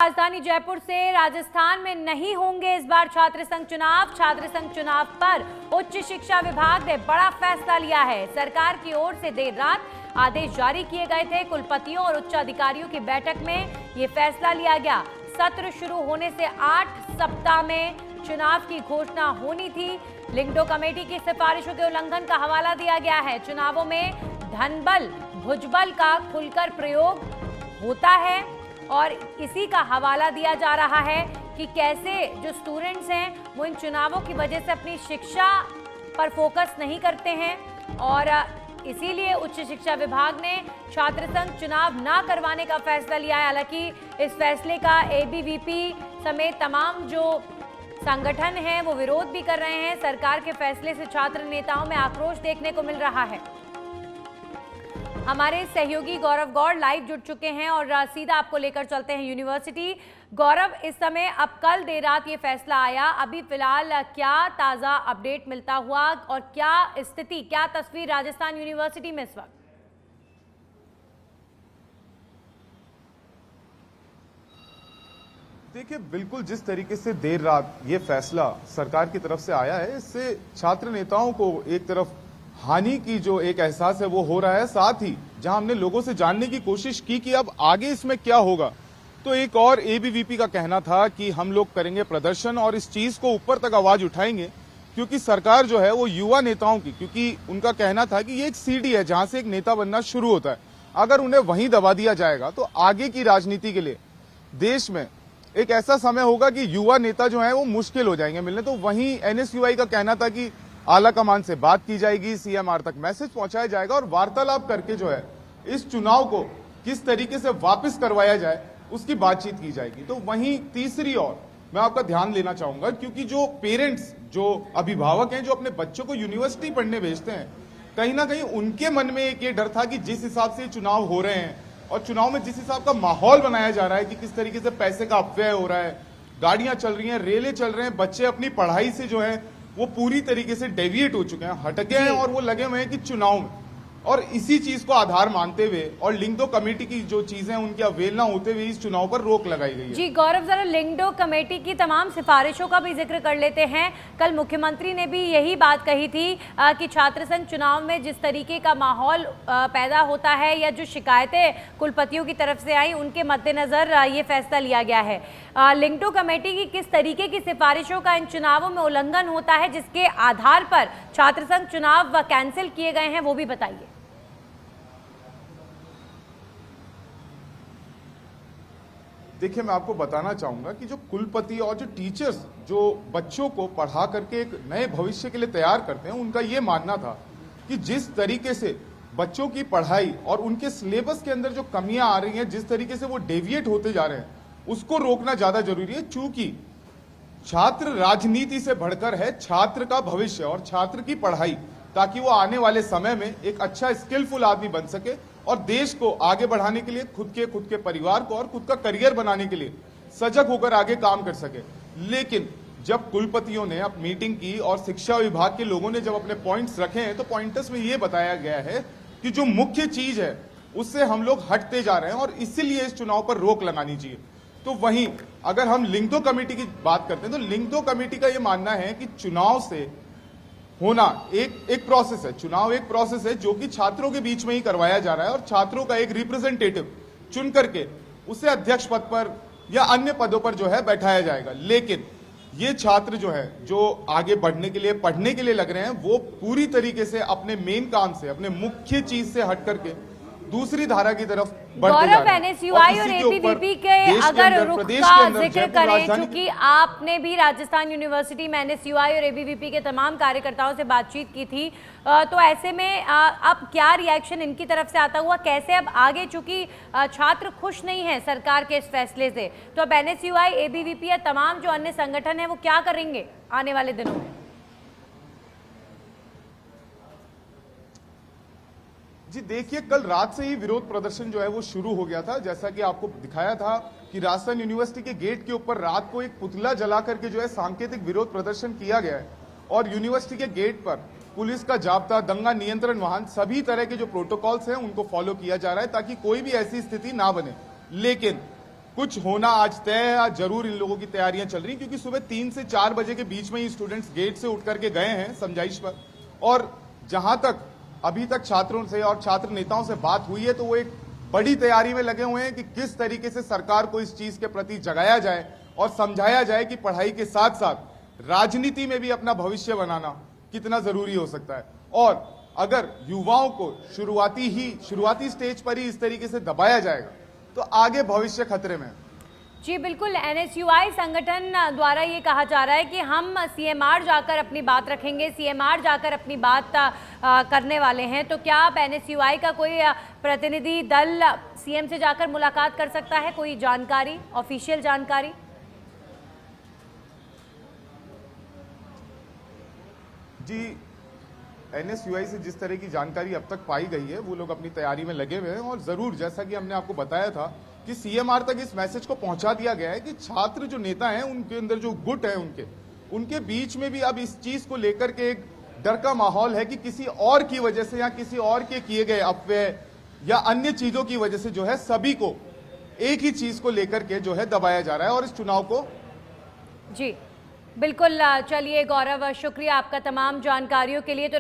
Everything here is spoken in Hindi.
राजधानी जयपुर से राजस्थान में नहीं होंगे इस बार छात्र संघ चुनाव। छात्र संघ चुनाव पर उच्च शिक्षा विभाग ने बड़ा फैसला लिया है। सरकार की ओर से देर रात आदेश जारी किए गए थे। कुलपतियों और उच्च अधिकारियों की बैठक में ये फैसला लिया गया। सत्र शुरू होने से 8 सप्ताह में चुनाव की घोषणा होनी थी। लिंगडो कमेटी की सिफारिशों के उल्लंघन का हवाला दिया गया है। चुनावों में धनबल भुजबल का खुलकर प्रयोग होता है और इसी का हवाला दिया जा रहा है कि कैसे जो स्टूडेंट्स हैं वो इन चुनावों की वजह से अपनी शिक्षा पर फोकस नहीं करते हैं और इसीलिए उच्च शिक्षा विभाग ने छात्र संघ चुनाव ना करवाने का फैसला लिया है। हालांकि इस फैसले का एबीवीपी समेत तमाम जो संगठन हैं वो विरोध भी कर रहे हैं। सरकार के फैसले से छात्र नेताओं में आक्रोश देखने को मिल रहा है। हमारे सहयोगी गौरव गौड़ लाइव जुड़ चुके हैं और सीधा आपको लेकर चलते हैं यूनिवर्सिटी। गौरव, इस समय अब कल देर रात ये फैसला आया, अभी फिलहाल क्या ताज़ा अपडेट मिलता हुआ और क्या स्थिति, क्या तस्वीर राजस्थान यूनिवर्सिटी में इस वक्त? देखिए, बिल्कुल जिस तरीके से देर रात ये फैसला सरकार की तरफ से आया है, इससे छात्र नेताओं को एक तरफ हानि की जो एक एहसास है वो हो रहा है। साथ ही जहां हमने लोगों से जानने की कोशिश की कि अब आगे इसमें क्या होगा, तो एक और एबीवीपी का कहना था कि हम लोग करेंगे प्रदर्शन और इस चीज को ऊपर तक आवाज उठाएंगे, क्योंकि सरकार जो है वो युवा नेताओं की, क्योंकि उनका कहना था कि ये एक सीढ़ी है जहां से एक नेता बनना शुरू होता है, अगर उन्हें वहीं दबा दिया जाएगा तो आगे की राजनीति के लिए देश में एक ऐसा समय होगा कि युवा नेता जो है वो मुश्किल हो जाएंगे मिलने। तो वहीं एनएसयूआई का कहना था कि आला कमान से बात की जाएगी, सीएमआर तक मैसेज पहुंचाया जाएगा और वार्तालाप करके जो है इस चुनाव को किस तरीके से वापस करवाया जाए उसकी बातचीत की जाएगी। तो वहीं तीसरी ओर मैं आपका ध्यान लेना चाहूंगा, क्योंकि जो पेरेंट्स, जो अभिभावक हैं जो अपने बच्चों को यूनिवर्सिटी पढ़ने भेजते हैं, कहीं ना कहीं उनके मन में एक ये डर था कि जिस हिसाब से चुनाव हो रहे हैं और चुनाव में जिस हिसाब का माहौल बनाया जा रहा है कि किस तरीके से पैसे का अपव्यय हो रहा है, गाड़ियां चल रही हैं, रेलें चल रहे हैं, बच्चे अपनी पढ़ाई से जो है वो पूरी तरीके से डेविएट हो चुके हैं, हट गए हैं और वो लगे हुए हैं कि चुनाव में, और इसी चीज को आधार मानते हुए और लिंगडो कमेटी की जो चीजें उनकी अवहेलना होते हुए इस चुनाव पर रोक लगाई गई है। जी गौरव, जरा लिंगडो कमेटी की तमाम सिफारिशों का भी जिक्र कर लेते हैं। कल मुख्यमंत्री ने भी यही बात कही थी कि छात्र संघ चुनाव में जिस तरीके का माहौल पैदा होता है या जो शिकायतें कुलपतियों की तरफ से आई, उनके मद्देनजर ये फैसला लिया गया है। लिंगडो कमेटी की किस तरीके की सिफारिशों का इन चुनावों में उल्लंघन होता है जिसके आधार पर छात्र संघ चुनाव कैंसिल किए गए हैं, वो भी बताइए। देखिए, मैं आपको बताना चाहूंगा कि जो कुलपति और जो टीचर्स जो बच्चों को पढ़ा करके एक नए भविष्य के लिए तैयार करते हैं, उनका ये मानना था कि जिस तरीके से बच्चों की पढ़ाई और उनके सिलेबस के अंदर जो कमियां आ रही हैं, जिस तरीके से वो डेविएट होते जा रहे हैं, उसको रोकना ज्यादा जरूरी है। चूंकि छात्र राजनीति से बढ़कर है छात्र का भविष्य और छात्र की पढ़ाई, ताकि वो आने वाले समय में एक अच्छा स्किलफुल आदमी बन सके और देश को आगे बढ़ाने के लिए खुद के परिवार को और खुद का करियर बनाने के लिए सजग होकर आगे काम कर सके। लेकिन जब कुलपतियों ने अब मीटिंग की और शिक्षा विभाग के लोगों ने जब अपने पॉइंट्स रखे हैं, तो पॉइंटर्स में ये बताया गया है कि जो मुख्य चीज है उससे हम लोग हटते जा रहे हैं और इसीलिए इस चुनाव पर रोक लगानी चाहिए। तो वहीं अगर हम लिंगडो कमेटी की बात करते हैं, तो लिंगडो कमेटी का यह मानना है कि चुनाव से होना एक प्रोसेस है, चुनाव एक प्रोसेस है जो कि छात्रों के बीच में ही करवाया जा रहा है और छात्रों का एक रिप्रेजेंटेटिव चुन करके उसे अध्यक्ष पद पर या अन्य पदों पर जो है बैठाया जाएगा। लेकिन ये छात्र जो है जो आगे बढ़ने के लिए पढ़ने के लिए लग रहे हैं, वो पूरी तरीके से अपने मेन काम से, अपने मुख्य चीज से हट करके दूसरी धारा की तरफ बढ़ते जा रहे हैं। एनएसयूआई और एबीवीपी के अगर रुख का जिक्र करें, क्योंकि आपने भी राजस्थान यूनिवर्सिटी में एनएसयूआई और एबीवीपी के तमाम कार्यकर्ताओं से बातचीत की थी, तो ऐसे में अब क्या रिएक्शन इनकी तरफ से आता हुआ, कैसे अब आगे, चूंकि छात्र खुश नहीं है सरकार के इस फैसले से, तो अब एनएसयूआई, एबीवीपी या तमाम जो अन्य संगठन है वो क्या करेंगे आने वाले दिनों में? जी देखिए, कल रात से ही विरोध प्रदर्शन जो है वो शुरू हो गया था। जैसा कि आपको दिखाया था कि राजस्थान यूनिवर्सिटी के गेट के ऊपर रात को एक पुतला जला करके जो है सांकेतिक विरोध प्रदर्शन किया गया है और यूनिवर्सिटी के गेट पर पुलिस का जाब्ता, दंगा नियंत्रण वाहन, सभी तरह के जो प्रोटोकॉल्स हैं उनको फॉलो किया जा रहा है ताकि कोई भी ऐसी स्थिति ना बने। लेकिन कुछ होना आज तय है, आज जरूर इन लोगों की तैयारियां चल रही, क्योंकि सुबह 3 से 4 बजे के बीच में ही स्टूडेंट्स गेट से उठ करके गए हैं समझाइश पर। और जहां तक अभी तक छात्रों से और छात्र नेताओं से बात हुई है, तो वो एक बड़ी तैयारी में लगे हुए हैं कि किस तरीके से सरकार को इस चीज के प्रति जगाया जाए और समझाया जाए कि पढ़ाई के साथ साथ राजनीति में भी अपना भविष्य बनाना कितना जरूरी हो सकता है। और अगर युवाओं को शुरुआती स्टेज पर ही इस तरीके से दबाया जाएगा तो आगे भविष्य खतरे में है। जी बिल्कुल, एनएसयूआई संगठन द्वारा ये कहा जा रहा है कि हम सीएमआर जाकर अपनी बात रखेंगे, सीएमआर जाकर अपनी बात करने वाले हैं। तो क्या आप एनएसयूआई का कोई प्रतिनिधि दल सीएम से जाकर मुलाकात कर सकता है? कोई जानकारी, ऑफिशियल जानकारी? जी, एनएसयूआई से जिस तरह की जानकारी अब तक पाई गई है, वो लोग अपनी तैयारी में लगे हुए हैं और जरूर, जैसा कि हमने आपको बताया था कि सीएमआर तक इस मैसेज को पहुंचा दिया गया है कि छात्र जो नेता हैं, उनके अंदर जो गुट है, उनके बीच में भी अब इस चीज को लेकर के एक डर का माहौल है कि किसी और की वजह से या किसी और के किए गए अफवाह या अन्य चीजों की वजह से जो है सभी को एक ही चीज को लेकर के जो है दबाया जा रहा है और इस चुनाव को। जी बिल्कुल, चलिए गौरव, शुक्रिया आपका तमाम जानकारियों के लिए। तो